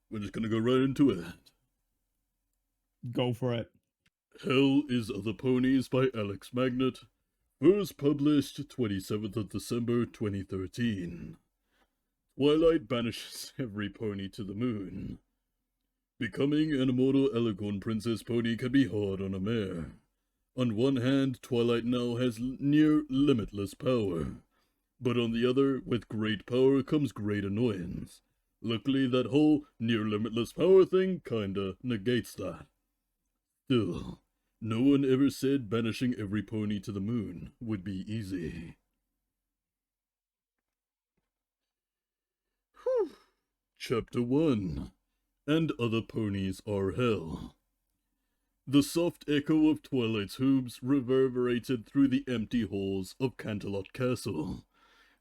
we're just gonna go right into it. Go for it. Hell is the Ponies by Alex Magnet. First published 27th of December 2013. Twilight banishes every pony to the moon. Becoming an immortal Elegon princess pony can be hard on a mare. On one hand, Twilight now has near limitless power. But on the other, with great power comes great annoyance. Luckily, that whole near limitless power thing kinda negates that. Still, no one ever said banishing every pony to the moon would be easy. Whew. Chapter 1. And Other Ponies Are Hell. The soft echo of Twilight's hooves reverberated through the empty halls of Canterlot Castle.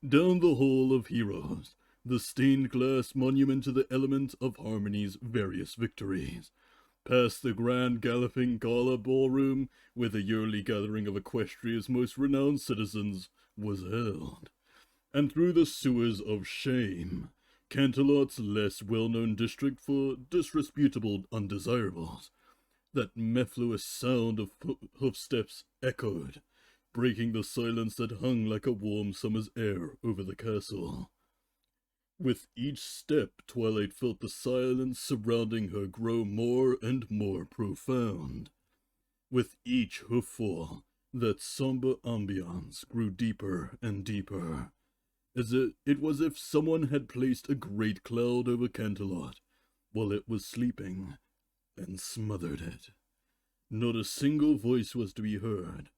Down the Hall of Heroes, the stained glass monument to the element of Harmony's various victories. Past the grand galloping gala ballroom, where the yearly gathering of Equestria's most renowned citizens was held. And through the sewers of shame, Canterlot's less well-known district for disreputable undesirables. That mellifluous sound of hoofsteps echoed, breaking the silence that hung like a warm summer's air over the castle. With each step, Twilight felt the silence surrounding her grow more and more profound. With each hooffall, that somber ambiance grew deeper and deeper. It was as if someone had placed a great cloud over Canterlot while it was sleeping, and smothered it. Not a single voice was to be heard.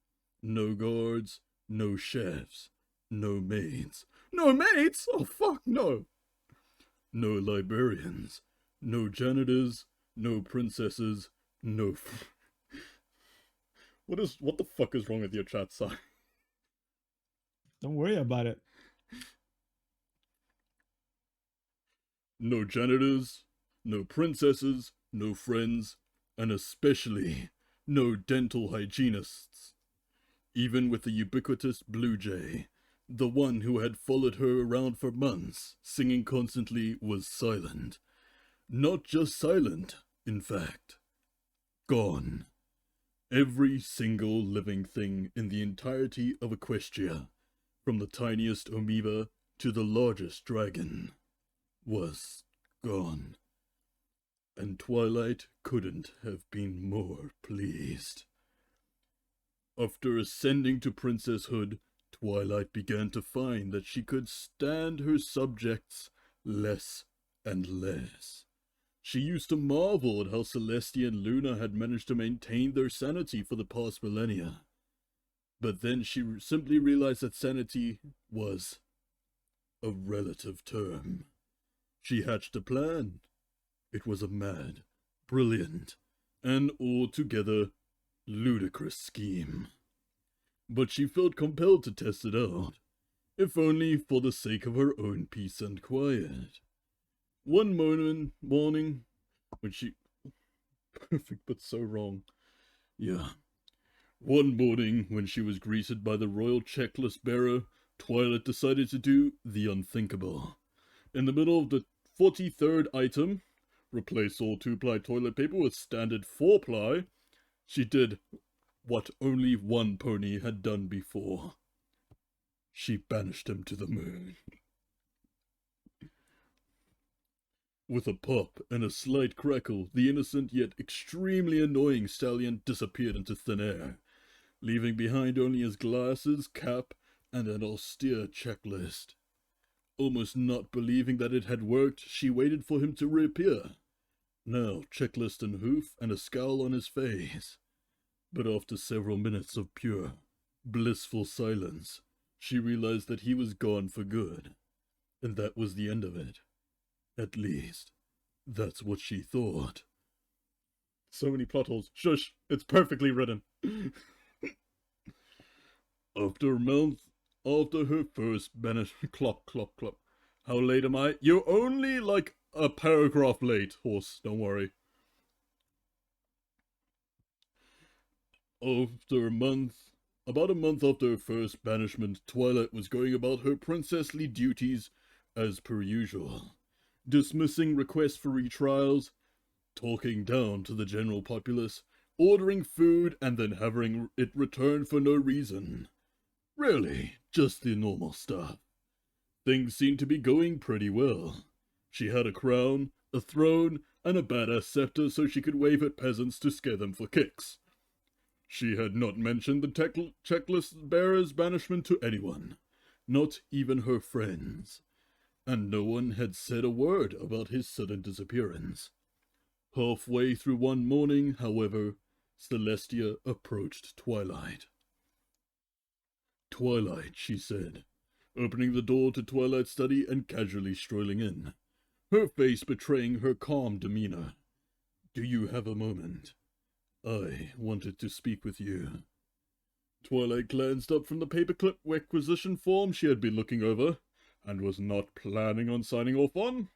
No guards, no chefs, no maids. No maids? Oh fuck, no! No librarians, no janitors, no princesses, no... What the fuck is wrong with your chat, Si? Don't worry about it. No janitors, no princesses, no friends, and especially no dental hygienists. Even with the ubiquitous Blue Jay, the one who had followed her around for months, singing constantly, was silent. Not just silent, in fact. Gone. Every single living thing in the entirety of Equestria, from the tiniest amoeba to the largest dragon, was gone. And Twilight couldn't have been more pleased. After ascending to princesshood, Twilight began to find that she could stand her subjects less and less. She used to marvel at how Celestia and Luna had managed to maintain their sanity for the past millennia. But then she simply realized that sanity was a relative term. She hatched a plan. It was a mad, brilliant, and altogether ludicrous scheme. But she felt compelled to test it out, if only for the sake of her own peace and quiet. One morning, when she... Perfect, but so wrong. Yeah. One morning, when she was greeted by the royal checklist bearer, Twilight decided to do the unthinkable. In the middle of the 43rd item, replace all 2-ply toilet paper with standard 4-ply, she did what only one pony had done before. She banished him to the moon. With a pop and a slight crackle, the innocent yet extremely annoying stallion disappeared into thin air, leaving behind only his glasses, cap, and an austere checklist. Almost not believing that it had worked, she waited for him to reappear. Now, checklist and hoof, and a scowl on his face. But after several minutes of pure, blissful silence, she realized that he was gone for good. And that was the end of it. At least, that's what she thought. So many plot holes. Shush, it's perfectly written. After a month, after her first banish... Clop. How late am I? You're only like a paragraph late, horse, don't worry. About a month after her first banishment, Twilight was going about her princessly duties as per usual. dismissing requests for retrials, talking down to the general populace, ordering food and then having it returned for no reason. Really, just the normal stuff. Things seemed to be going pretty well. She had a crown, a throne, and a badass scepter so she could wave at peasants to scare them for kicks. She had not mentioned the checklist bearer's banishment to anyone, not even her friends, and no one had said a word about his sudden disappearance. Halfway through one morning, however, Celestia approached Twilight. "Twilight," she said, opening the door to Twilight's study and casually strolling in, her face betraying her calm demeanor. "Do you have a moment? I wanted to speak with you." Twilight glanced up from the paperclip requisition form she had been looking over, and was not planning on signing off on,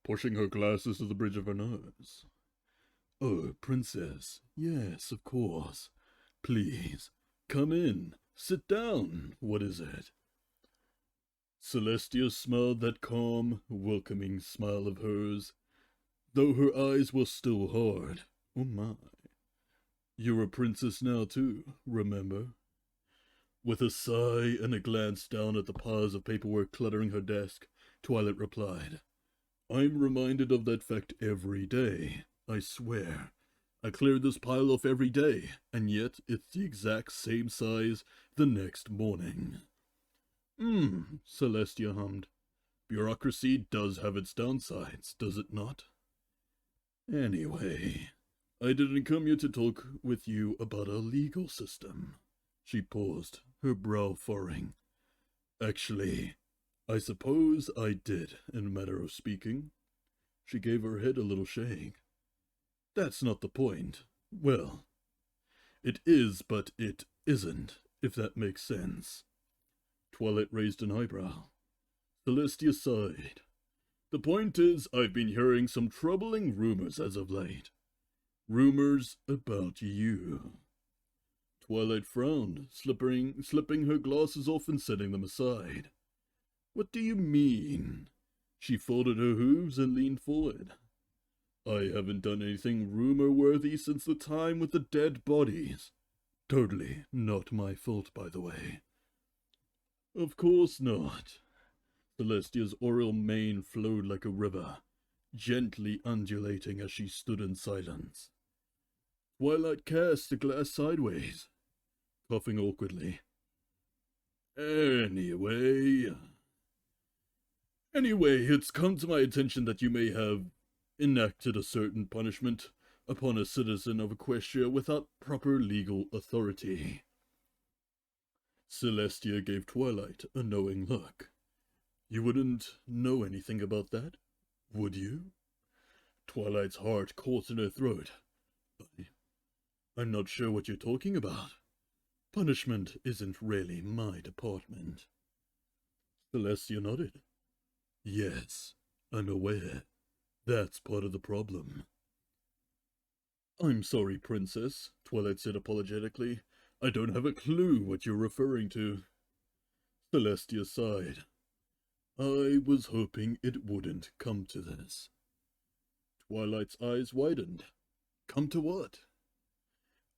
pushing her glasses to the bridge of her nose. "Oh, Princess, yes, of course. Please, come in, sit down, what is it?" Celestia smiled that calm, welcoming smile of hers, though her eyes were still hard. "Oh my. You're a princess now too, remember?" With a sigh and a glance down at the piles of paperwork cluttering her desk, Twilight replied, "I'm reminded of that fact every day, I swear. I clear this pile off every day, and yet it's the exact same size the next morning." Celestia hummed. "Bureaucracy does have its downsides, does it not? Anyway, I didn't come here to talk with you about our legal system." She paused, her brow furrowing. "Actually, I suppose I did, in a manner of speaking." She gave her head a little shake. "That's not the point. Well, it is, but it isn't, if that makes sense." Twilight raised an eyebrow. Celestia sighed. "The point is, I've been hearing some troubling rumors as of late. Rumors about you." Twilight frowned, slipping her glasses off and setting them aside. "What do you mean?" She folded her hooves and leaned forward. "I haven't done anything rumor-worthy since the time with the dead bodies. Totally not my fault, by the way." "Of course not." Celestia's aureole mane flowed like a river, gently undulating as she stood in silence. Twilight cast the glass sideways, coughing awkwardly. Anyway, it's come to my attention that you may have enacted a certain punishment upon a citizen of Equestria without proper legal authority." Celestia gave Twilight a knowing look. "You wouldn't know anything about that, would you?" Twilight's heart caught in her throat. "I'm not sure what you're talking about. Punishment isn't really my department." Celestia nodded. "Yes, I'm aware. That's part of the problem." "I'm sorry, Princess," Twilight said apologetically. "I don't have a clue what you're referring to." Celestia sighed. "I was hoping it wouldn't come to this." Twilight's eyes widened. "Come to what?"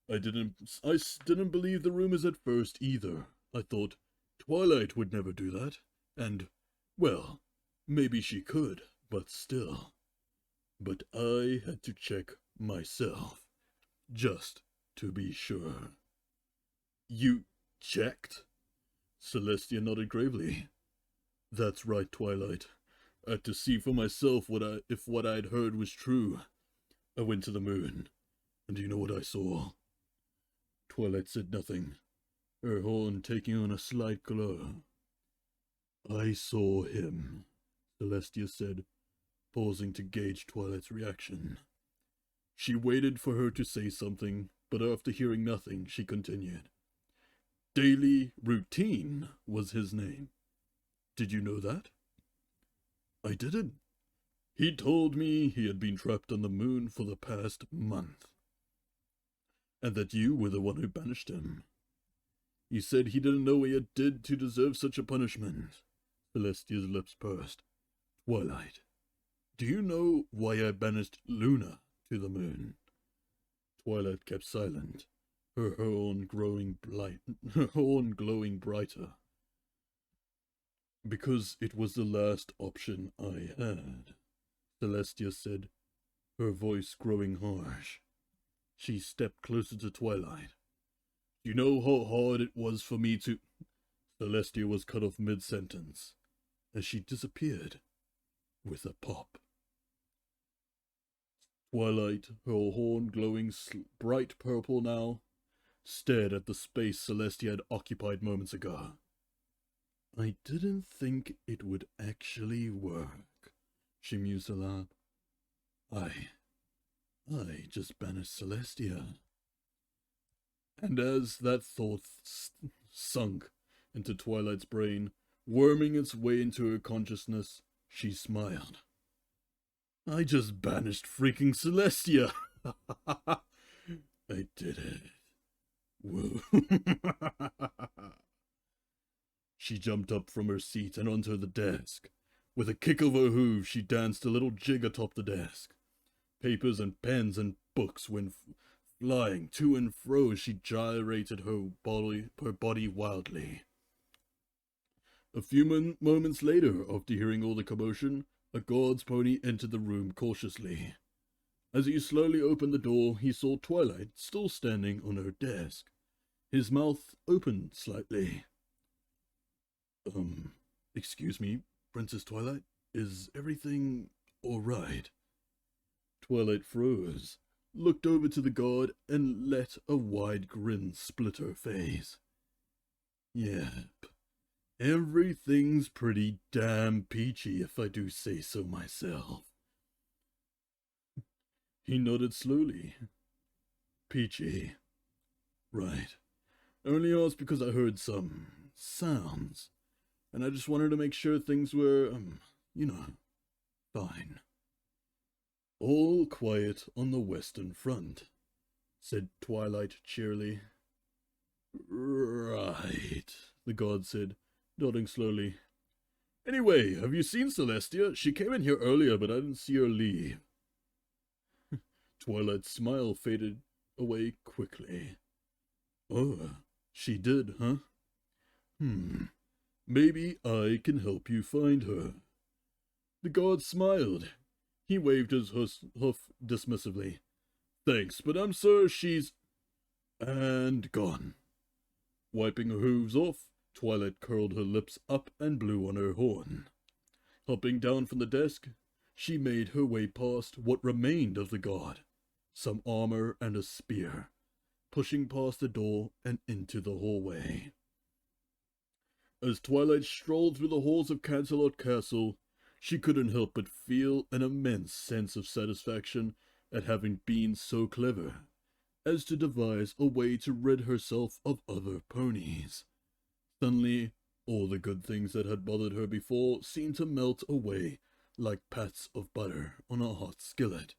I didn't believe the rumors at first either. I thought Twilight would never do that, and, well, maybe she could, but still. But I had to check myself, just to be sure." "You checked?" Celestia nodded gravely. "That's right, Twilight. I had to see for myself if what I'd heard was true. I went to the moon, and do you know what I saw?" Twilight said nothing, her horn taking on a slight glow. "I saw him," Celestia said, pausing to gauge Twilight's reaction. She waited for her to say something, but after hearing nothing, she continued. "Daily Routine was his name. Did you know that?" "I didn't. He told me he had been trapped on the moon for the past month, and that you were the one who banished him. He said he didn't know what he did to deserve such a punishment." Celestia's lips pursed. "Twilight, Do you know why I banished Luna to the moon? Twilight kept silent, her horn glowing brighter. Because it was the last option I had, Celestia said, her voice growing harsh. She stepped closer to Twilight. You know how hard it was for me to... Celestia was cut off mid-sentence, as she disappeared with a pop. Twilight, her horn glowing bright purple now, stared at the space Celestia had occupied moments ago. I didn't think it would actually work, she mused aloud. I just banished Celestia. And as that thought sunk into Twilight's brain, worming its way into her consciousness, she smiled. I just banished freaking Celestia! I did it. Whoa. She jumped up from her seat and onto the desk. With a kick of her hooves, she danced a little jig atop the desk. Papers and pens and books went flying to and fro as she gyrated her body wildly. A few moments later, after hearing all the commotion, a guard's pony entered the room cautiously. As he slowly opened the door, he saw Twilight still standing on her desk. His mouth opened slightly. Excuse me, Princess Twilight, is everything all right? Twilight froze, looked over to the guard, and let a wide grin split her face. Yep, everything's pretty damn peachy if I do say so myself. He nodded slowly. Peachy. Right. Only asked because I heard some sounds, and I just wanted to make sure things were, fine. All quiet on the Western Front, said Twilight cheerily. Right, the god said, nodding slowly. Anyway, have you seen Celestia? She came in here earlier, but I didn't see her leave. Twilight's smile faded away quickly. Oh, she did, huh? Maybe I can help you find her. The god smiled. He waved his hoof dismissively. Thanks, but I'm sure she's... and gone. Wiping her hooves off, Twilight curled her lips up and blew on her horn. Hopping down from the desk, she made her way past what remained of the god, some armor and a spear, pushing past the door and into the hallway. As Twilight strolled through the halls of Cancelot Castle, she couldn't help but feel an immense sense of satisfaction at having been so clever as to devise a way to rid herself of other ponies. Suddenly, all the good things that had bothered her before seemed to melt away like pats of butter on a hot skillet.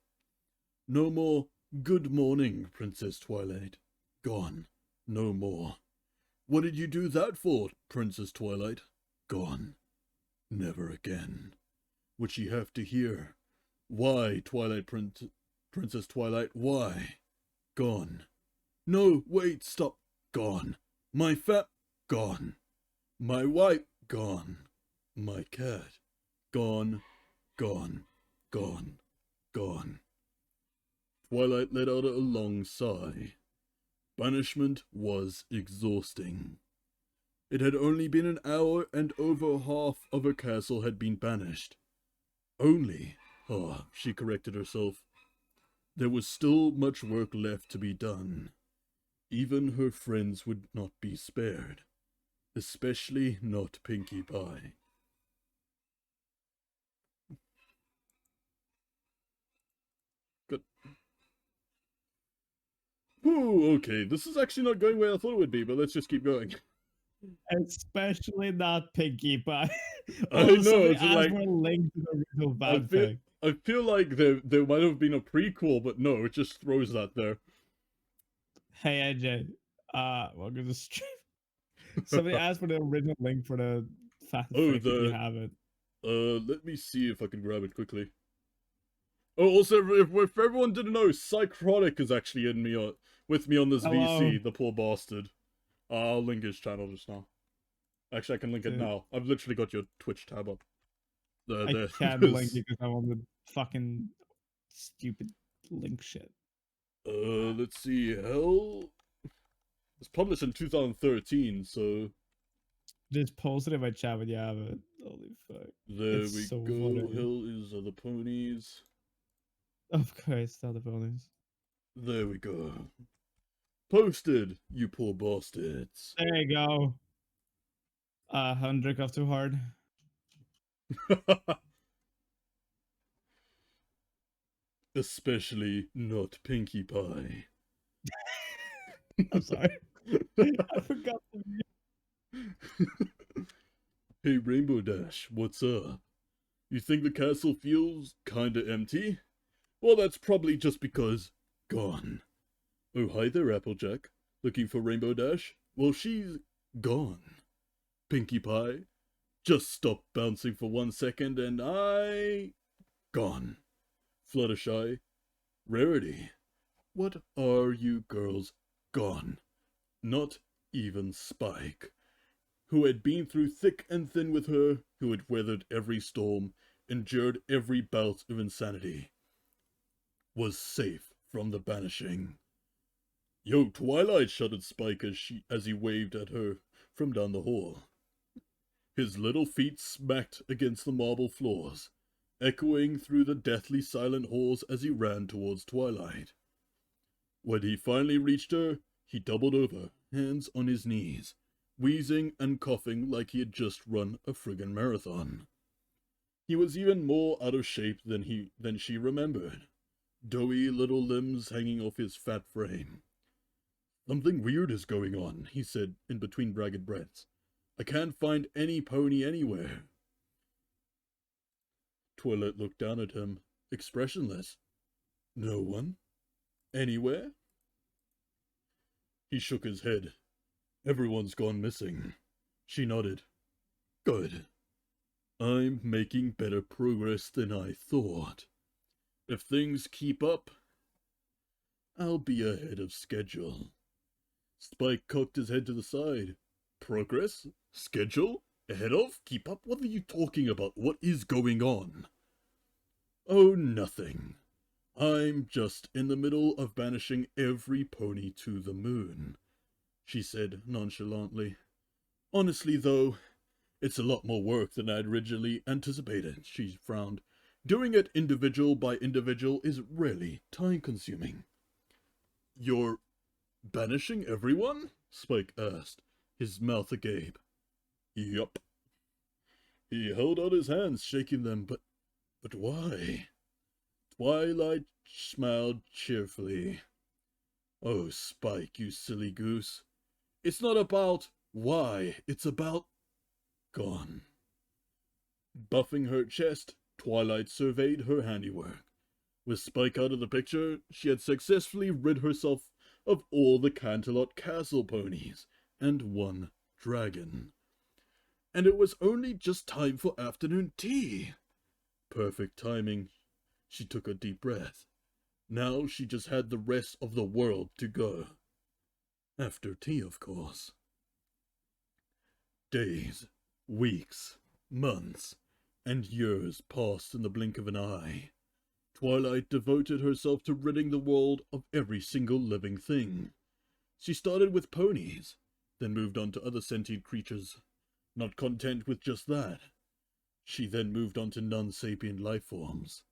No more, good morning, Princess Twilight. Gone. No more. What did you do that for, Princess Twilight? Gone. Never again. Would she have to hear? Why, Princess Twilight, why? Gone. No, wait, stop. Gone. My gone. My wife, gone. My cat, gone, gone, gone, gone. Twilight let out a long sigh. Banishment was exhausting. It had only been an hour and over half of her castle had been banished. Only, she corrected herself. There was still much work left to be done. Even her friends would not be spared, especially not Pinkie Pie. Good. Ooh, okay, this is actually not going where I thought it would be, but let's just keep going. Especially not Pinkie Pie. I know, it's like for a link to the original fanfic. I feel like there might have been a prequel, but no, it just throws that there. Hey AJ, welcome to the stream. Somebody asked for the original link for the fanfic if you have it. Let me see if I can grab it quickly. Oh, also, if everyone didn't know, Szycrotic is actually with me on this Hello. VC, the poor bastard. I'll link his channel just now. Actually, I can link it Dude, now. I've literally got your Twitch tab up. There, I there. can't link it because I'm on the fucking stupid link shit. Let's see. Hell, it's published in 2013, so Just post it in my chat when you have it. Holy fuck. there It's we so go. funny. Hell is the ponies. Of course, not the ponies. There we go. Posted, you poor bastards. There you go. Haven't drink off too hard. Especially not Pinkie Pie. I'm sorry. I forgot the Hey Rainbow Dash, what's up? You think the castle feels kinda empty? Well, that's probably just because gone. Oh, hi there, Applejack. Looking for Rainbow Dash? Well, she's gone. Pinkie Pie, just stop bouncing for 1 second and gone. Fluttershy, Rarity, what are you girls gone? Not even Spike, who had been through thick and thin with her, who had weathered every storm, endured every bout of insanity, was safe from the banishing. Yo, Twilight, shuddered Spike as he waved at her from down the hall. His little feet smacked against the marble floors, echoing through the deathly silent halls as he ran towards Twilight. When he finally reached her, he doubled over, hands on his knees, wheezing and coughing like he had just run a friggin' marathon. He was even more out of shape than she remembered, doughy little limbs hanging off his fat frame. Something weird is going on, he said in between ragged breaths. I can't find any pony anywhere. Twilight looked down at him, expressionless. No one? Anywhere? He shook his head. Everyone's gone missing. She nodded. Good. I'm making better progress than I thought. If things keep up, I'll be ahead of schedule. Spike cocked his head to the side. Progress? Schedule? Ahead of? Keep up? What are you talking about? What is going on? Oh, nothing. I'm just in the middle of banishing every pony to the moon, she said nonchalantly. Honestly, though, it's a lot more work than I'd originally anticipated, she frowned. Doing it individual by individual is really time-consuming. You're banishing everyone? Spike asked, his mouth agape. Yup. He held out his hands, shaking them, but why? Twilight smiled cheerfully. Oh, Spike, you silly goose. It's not about why, it's about gone. Buffing her chest, Twilight surveyed her handiwork. With Spike out of the picture, she had successfully rid herself of all the Canterlot Castle ponies and one dragon. And it was only just time for afternoon tea. Perfect timing. She took a deep breath. Now she just had the rest of the world to go. After tea, of course. Days, weeks, months, and years passed in the blink of an eye. Twilight devoted herself to ridding the world of every single living thing. She started with ponies, then moved on to other sentient creatures. Not content with just that, she then moved on to non-sapient life forms,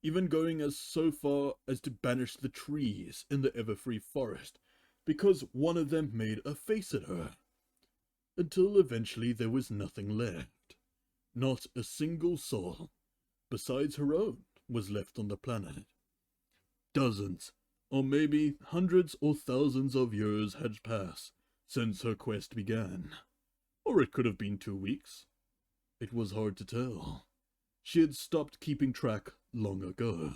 even going as so far as to banish the trees in the Everfree forest because one of them made a face at her. Until eventually there was nothing left. Not a single soul, besides her own, was left on the planet. Dozens, or maybe hundreds or thousands of years had passed since her quest began. Or it could have been 2 weeks. It was hard to tell. She had stopped keeping track long ago.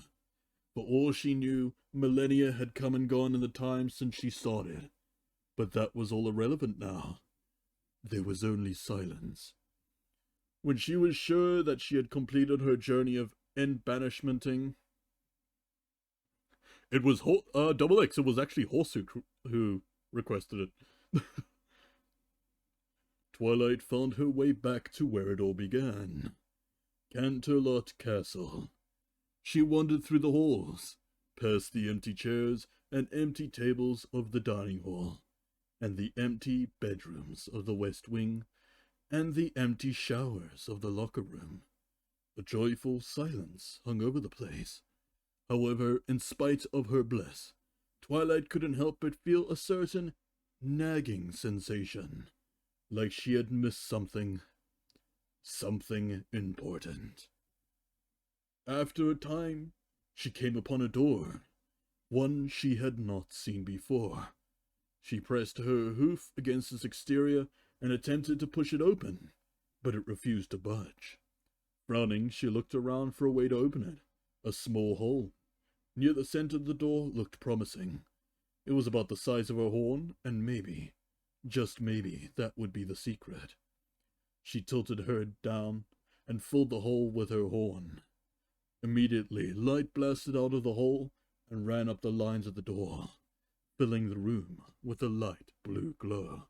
For all she knew, millennia had come and gone in the time since she started. But that was all irrelevant now. There was only silence. When she was sure that she had completed her journey of end banishmenting, It was Double X. It was actually Horsuk who requested it. Twilight found her way back to where it all began. Canterlot Castle. She wandered through the halls, past the empty chairs and empty tables of the dining hall, and the empty bedrooms of the west wing, and the empty showers of the locker room. A joyful silence hung over the place. However, in spite of her bliss, Twilight couldn't help but feel a certain nagging sensation, like she had missed something important. After a time, she came upon a door, one she had not seen before. She pressed her hoof against its exterior and attempted to push it open, but it refused to budge. Frowning, she looked around for a way to open it. A small hole near the center of the door looked promising. It was about the size of her horn, and maybe, just maybe, that would be the secret. She tilted her head down and filled the hole with her horn. Immediately, light blasted out of the hole and ran up the lines of the door, filling the room with a light blue glow.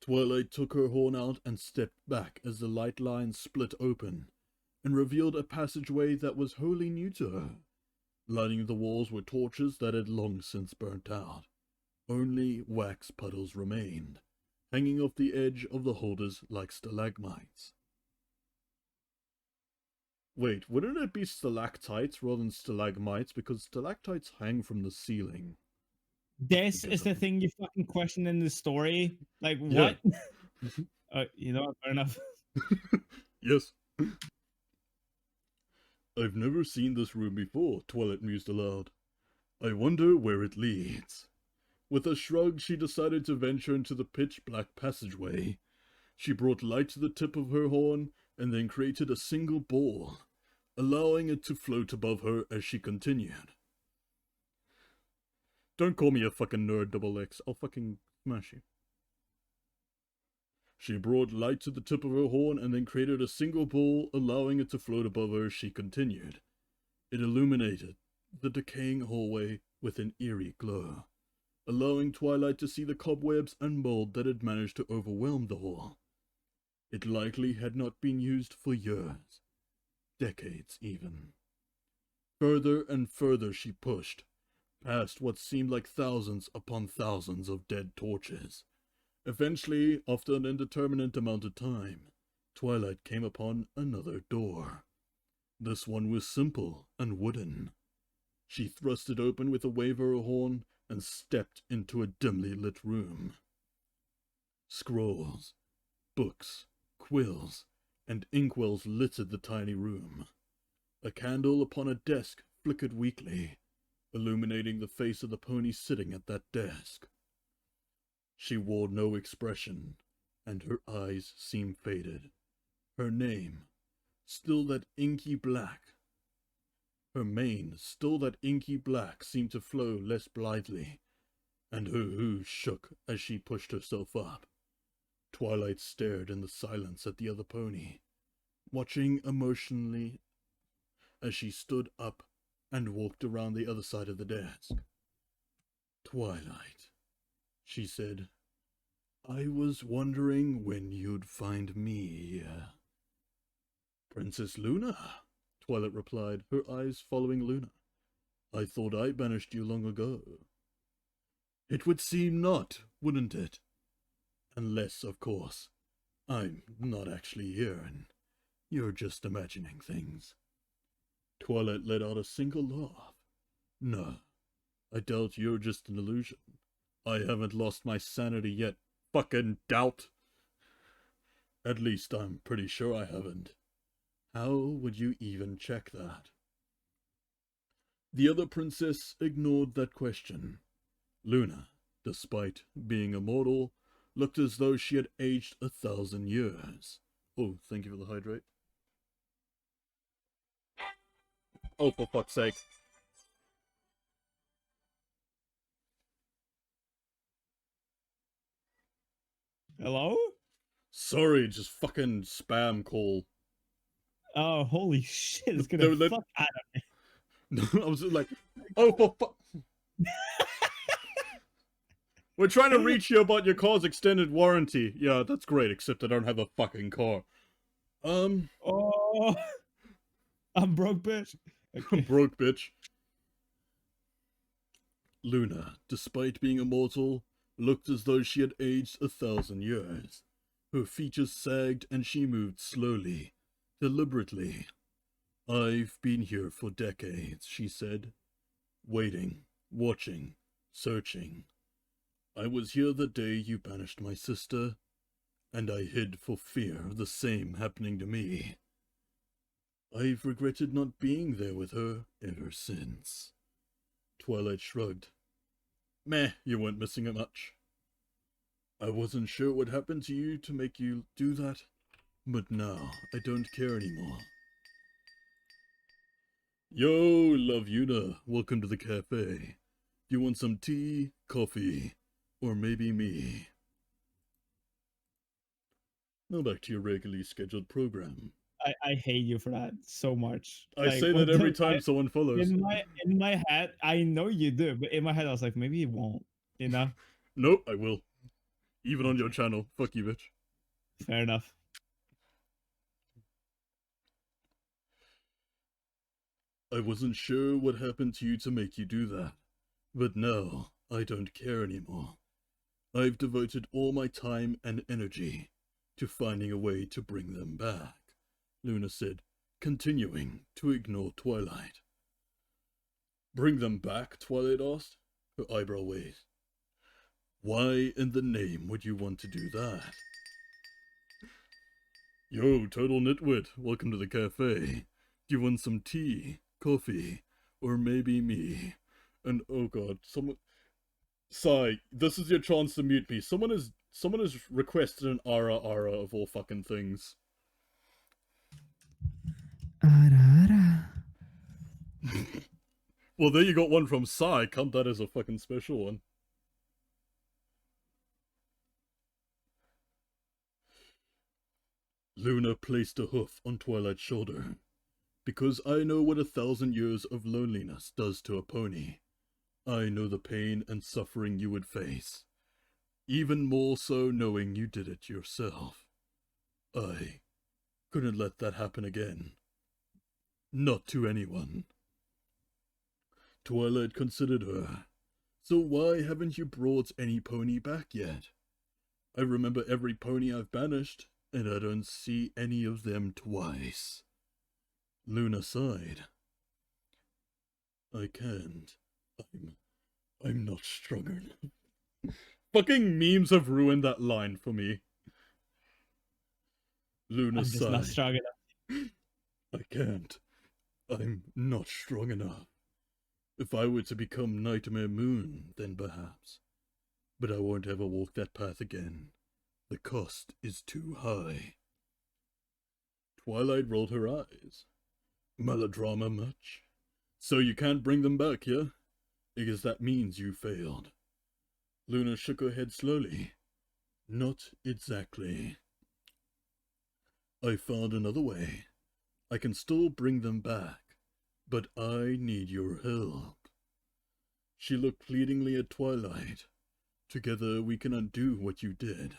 Twilight took her horn out and stepped back as the light lines split open and revealed a passageway that was wholly new to her. Lining the walls were torches that had long since burnt out. Only wax puddles remained, hanging off the edge of the holders like stalagmites. Wait, wouldn't it be stalactites rather than stalagmites? Because stalactites hang from the ceiling. This is the thing you fucking question in the story. Like, Yeah. what? You know what? Fair enough. Yes. I've never seen this room before, Twilight mused aloud. I wonder where it leads. With a shrug, she decided to venture into the pitch-black passageway. She brought light to the tip of her horn and then created a single ball, allowing it to float above her as she continued. Don't call me a fucking nerd, Double X. I'll fucking smash you. She brought light to the tip of her horn and then created a single ball, allowing it to float above her as she continued. It illuminated the decaying hallway with an eerie glow, allowing Twilight to see the cobwebs and mold that had managed to overwhelm the hall. It likely had not been used for years, decades even. Further and further she pushed, past what seemed like thousands upon thousands of dead torches. Eventually, after an indeterminate amount of time, Twilight came upon another door. This one was simple and wooden. She thrust it open with a wave of her horn and stepped into a dimly lit room. Scrolls, books, quills, and inkwells littered the tiny room. A candle upon a desk flickered weakly, illuminating the face of the pony sitting at that desk. She wore no expression, and her eyes seemed faded. Her name, still that inky black. Her mane, still that inky black, seemed to flow less blithely, and her hooves shook as she pushed herself up. Twilight stared in the silence at the other pony, watching emotionally as she stood up and walked around the other side of the desk. Twilight, she said, I was wondering when you'd find me. Princess Luna, Twilight replied, her eyes following Luna. I thought I banished you long ago. It would seem not, wouldn't it? Unless, of course, I'm not actually here and you're just imagining things. Twilight let out a single laugh. No, I doubt you're just an illusion. I haven't lost my sanity yet, fucking doubt. At least I'm pretty sure I haven't. How would you even check that? The other princess ignored that question. Luna, despite being immortal, looked as though she had aged 1,000 years. Oh, thank you for the hydrate. Oh, for fuck's sake. Hello? Sorry, just fucking spam call. Oh, holy shit, it's gonna fuck out of me. I was like, oh, for fuck. We're trying to reach you about your car's extended warranty. Yeah, that's great, except I don't have a fucking car. Oh, I'm broke, bitch. Okay. Broke bitch. Luna, despite being immortal, looked as though she had aged 1,000 years. Her features sagged and she moved slowly, deliberately. I've been here for decades, she said. Waiting, watching, searching. I was here the day you banished my sister, and I hid for fear of the same happening to me. I've regretted not being there with her ever since. Twilight shrugged. Meh, you weren't missing it much. I wasn't sure what happened to you to make you do that, but now I don't care anymore. Yo, love Yuna, welcome to the cafe. You want some tea, coffee, or maybe me? Now back to your regularly scheduled program. I hate you for that so much. I Like, say what that every the- time someone follows. in my head, I know you do, but in my head, I was like, maybe he won't. You know? Nope, I will. Even on your Okay. channel. Fuck you, bitch. Fair enough. I wasn't sure what happened to you to make you do that. But now, I don't care anymore. I've devoted all my time and energy to finding a way to bring them back, Luna said, continuing to ignore Twilight. Bring them back? Twilight asked, her eyebrow raised. Why in the name would you want to do that? Yo, total nitwit, welcome to the cafe. Do you want some tea, coffee, or maybe me? And oh god, someone... Sigh, this is your chance to mute me. Someone has requested an ara of all fucking things. Well, there you got one from Sigh. Count that as a fucking special one. Luna placed a hoof on Twilight's shoulder. Because I know what 1,000 years of loneliness does to a pony. I know the pain and suffering you would face. Even more so knowing you did it yourself. I couldn't let that happen again. Not to anyone. Twilight considered her. So why haven't you brought any pony back yet? I remember every pony I've banished, and I don't see any of them twice. Luna sighed. I can't. I'm not strong enough. Fucking memes have ruined that line for me. Luna I'm just sighed. not strong enough. I can't. I'm not strong enough. If I were to become Nightmare Moon, then perhaps. But I won't ever walk that path again. The cost is too high. Twilight rolled her eyes. Melodrama much? So you can't bring them back, yeah? Because that means you failed. Luna shook her head slowly. Not exactly. I found another way. I can still bring them back, but I need your help. She looked pleadingly at Twilight. Together we can undo what you did.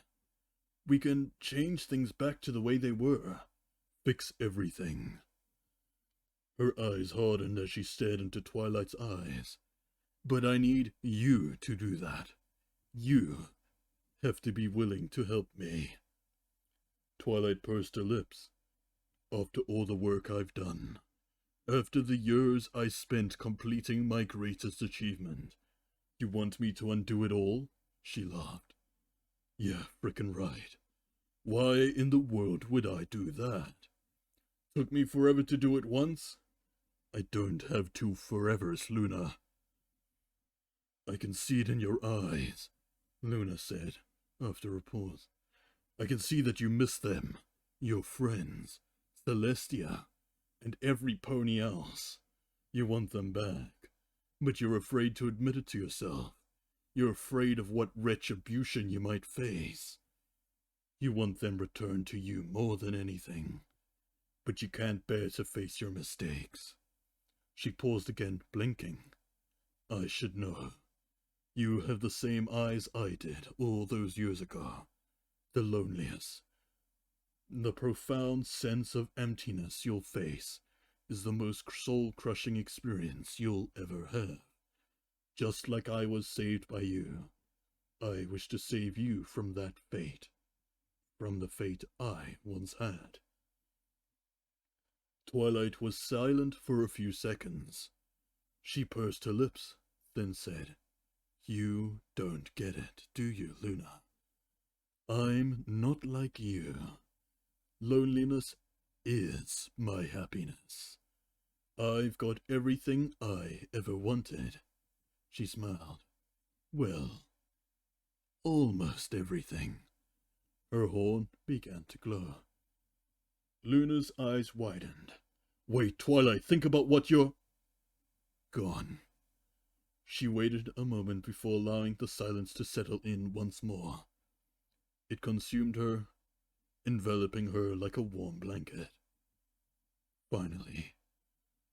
We can change things back to the way they were. Fix everything. Her eyes hardened as she stared into Twilight's eyes. But I need you to do that. You have to be willing to help me. Twilight pursed her lips. After all the work I've done, after the years I spent completing my greatest achievement, you want me to undo it all? She laughed. Yeah, frickin' right. Why in the world would I do that? Took me forever to do it once? I don't have two forevers, Luna. I can see it in your eyes, Luna said, after a pause. I can see that you miss them, your friends, Celestia, and every pony else. You want them back, but you're afraid to admit it to yourself. You're afraid of what retribution you might face. You want them returned to you more than anything, but you can't bear to face your mistakes. She paused again, blinking. I should know. You have the same eyes I did all those years ago. The loneliest. The profound sense of emptiness you'll face is the most soul-crushing experience you'll ever have. Just like I was saved by you, I wish to save you from that fate. From the fate I once had. Twilight was silent for a few seconds. She pursed her lips, then said, You don't get it, do you, Luna? I'm not like you. Loneliness is my happiness. I've got everything I ever wanted. She smiled. Well, almost everything. Her horn began to glow. Luna's eyes widened. Wait, Twilight, think about what you're... Gone. She waited a moment before allowing the silence to settle in once more. It consumed her, enveloping her like a warm blanket. Finally,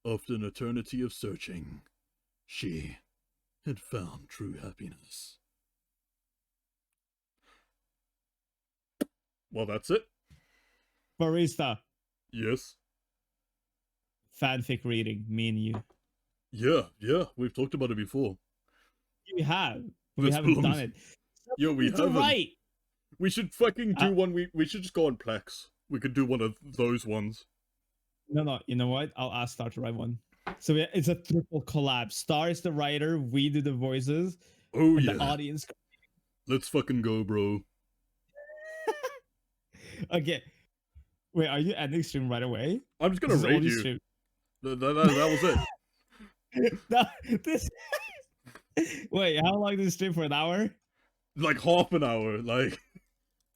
after an eternity of searching, she had found true happiness. Well, that's it. Barista. Yes. Fanfic reading, me and you. Yeah, we've talked about it before. We have, but we haven't done it. Yeah, we haven't. Right. We should fucking do one. We should just go on Plex. We could do one of those ones. No, you know what? I'll ask Star to write one. So it's a triple collab. Star is the writer, we do the voices. Oh, and yeah. The audience. Let's fucking go, bro. Okay. Wait, are you ending stream right away? I'm just gonna raid you. That was it. No, this. Wait, how long did this stream for? An hour? Like half an hour. Like.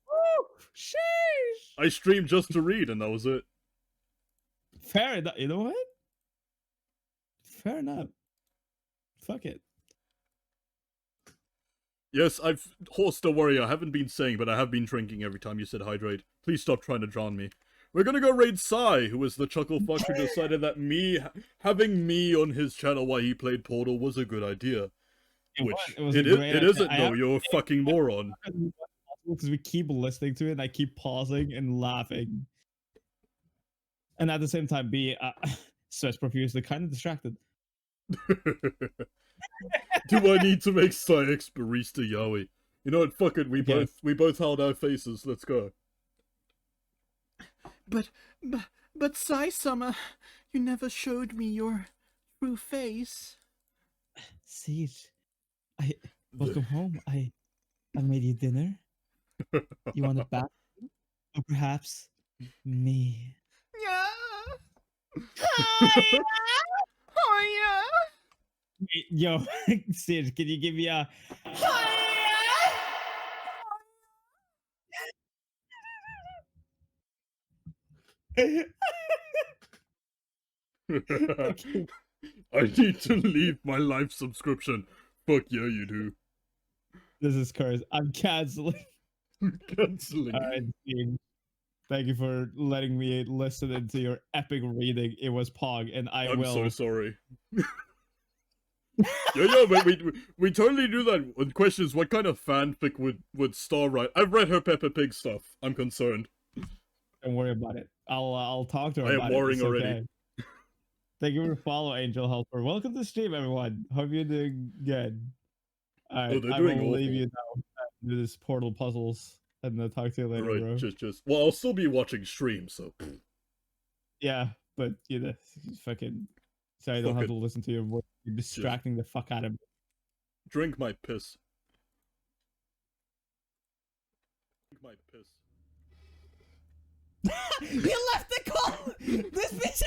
Woo! Sheesh! I streamed just to read, and that was it. Fair enough. You know what? Fair enough. Fuck it. Yes, Horse, don't worry, I haven't been saying, but I have been drinking every time you said hydrate. Please stop trying to drown me. We're gonna go raid Sai, who was the chuckle fuck who decided that having me on his channel while he played Portal was a good idea. It isn't though, you're a fucking moron. Because we keep listening to it and I keep pausing and laughing. And at the same time be stress profusely kind of distracted. Do I need to make Psyx barista yaoi? You know what, fuck it, we both held our faces, let's go. But Sai-sama, you never showed me your true face. Siege, welcome home. I made you dinner. You want it back? Or perhaps me? Yeah. Hiya! Hiya! Yo, Siege, can you give me a Okay. I need to leave my live subscription. Fuck yeah, you do. This is cursed. I'm canceling. Canceling. Alright, thank you for letting me listen into your epic reading. It was Pog, and I'm so sorry. yeah, but we totally do that. The question is, what kind of fanfic would Star write? I've read her Peppa Pig stuff. I'm concerned. Don't worry about it. I'll talk to her about it. I am worrying it's already. Okay. Thank you for follow, Angel Helper. Welcome to the stream, everyone. Hope you're doing good. Alright, I will leave you now and do this Portal puzzles, and I'll talk to you later, bro. Well, I'll still be watching stream, so. Yeah, but you know, fucking. So I don't have to listen to your voice. You're distracting the fuck out of me. Drink my piss. Drink my piss. You left the call! This bitch